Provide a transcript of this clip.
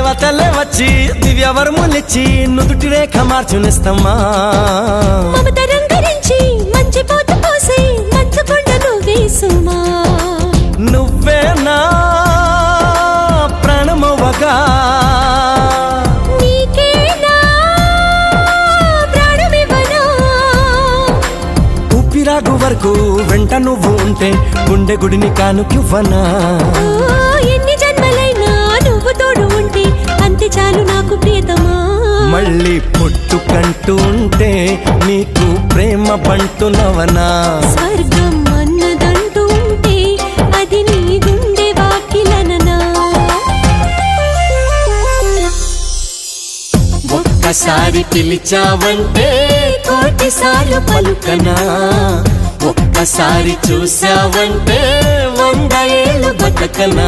దేవతలే వచ్చి దివ్యవరములిచ్చి నుదుటి రేఖ మార్చునిస్తమ్మా మమత రంగరించి మంచి పోత పోసి మంచు కొండను వేసుమా నువ్వే నా ప్రాణమవ్వగా నీకేనా ప్రాణమివ్వనా ఊపిరాగు వరకు వెంట నువ్వు ఉంటే గుండె గుడిని కానుకివ్వనా ఎన్ని జన్మలైనా నువ్వు తోడు ఉంటే అంతే చాలు నాకు ప్రియతమా మళ్ళీ పుట్టుకంటూ ఉంటే నీకు ప్రేమ బంటునవనా స్వర్గం అన్నదంటూ ఉంటే అది నీ గుండె వాకిలననా ఒక్కసారి పిలిచావంటే కోటిసార్లు పలుకనా ఒక్కసారి చూసావంటే 100 ఏళ్ళు బతకనా